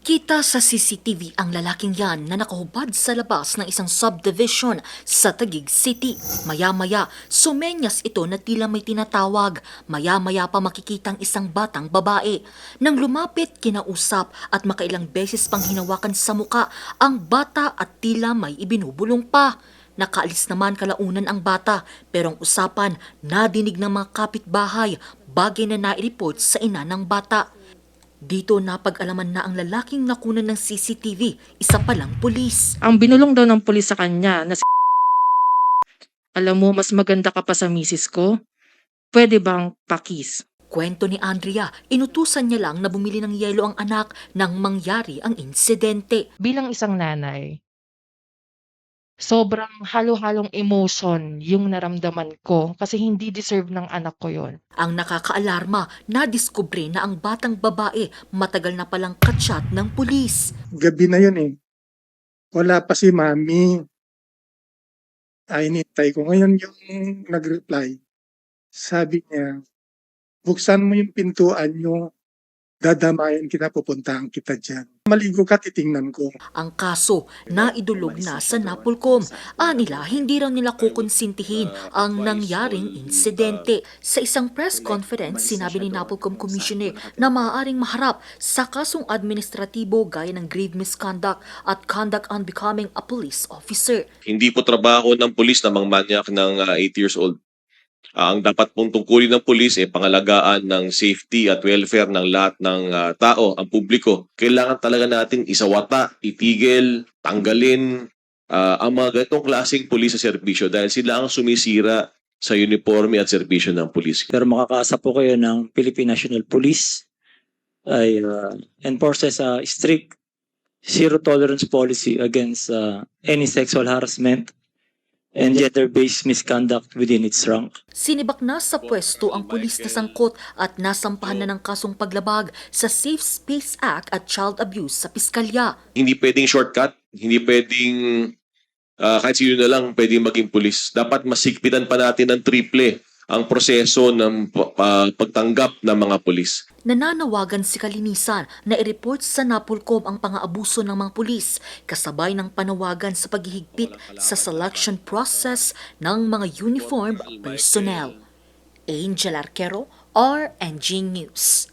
Kita sa CCTV ang lalaking yan na nakahubad sa labas ng isang subdivision sa Taguig City. Maya-maya, sumenyas ito na tila may tinatawag. Maya-maya pa makikitang isang batang babae. Nang lumapit, kinausap at makailang beses pang hinawakan sa muka ang bata at tila may ibinubulong pa. Nakaalis naman kalaunan ang bata pero ang usapan nadinig ng mga kapitbahay bagay na naireport sa ina ng bata. Dito napag-alaman na ang lalaking nakunan ng CCTV, isa palang pulis. Ang binulong daw ng pulis sa kanya na alam mo, mas maganda ka pa sa misis ko. Pwede bang pakis? Kwento ni Andrea, inutusan niya lang na bumili ng yelo ang anak nang mangyari ang insidente. Bilang isang nanay, sobrang halo-halong emotion yung naramdaman ko kasi hindi deserve ng anak ko yon. Ang nakakaalarma, nadiskubre na ang batang babae matagal na palang katsyat ng pulis. Gabi na yun eh. Wala pa si mami. Ay, hinintay ko. Ngayon yung nag-reply. Sabi niya, buksan mo yung pintuan nyo. Dadamayan kita, pupuntahan kita dyan. Maligo ka, titingnan ko. Ang kaso, naidulog na sa Napolcom. Anila, hindi raw nila kukonsintihin ang nangyaring insidente. Sa isang press conference, sinabi ni Napolcom Commissioner na maaaring maharap sa kasong administratibo gaya ng grave misconduct at conduct unbecoming a police officer. Hindi po trabaho ng pulis na mangmanyak ng 8 years old. Ang dapat pong tungkulin ng pulis ay pangalagaan ng safety at welfare ng lahat ng tao, ang publiko. Kailangan talaga natin isawata, itigil, tanggalin ang mga ganitong klaseng pulis sa serbisyo dahil sila ang sumisira sa uniforme at serbisyo ng pulis. Pero makakaasa po kayo ng Philippine National Police ay enforces a strict zero tolerance policy against any sexual harassment and gender-based misconduct within its rank. Sinibak na sa pwesto ang pulis na sangkot at nasampahan na ng kasong paglabag sa Safe Space Act at Child Abuse sa Piskalya. Hindi pwedeng shortcut, hindi pwedeng kahit sino na lang pwedeng maging pulis. Dapat masigpitan pa natin ng triple ang proseso ng pagtanggap ng mga pulis. Nananawagan si Kalinisan na i-report sa Napolcom ang pang-aabuso ng mga pulis, kasabay ng panawagan sa paghihigpit sa selection process ng mga uniformed personnel. Angel Arquero, RNG News.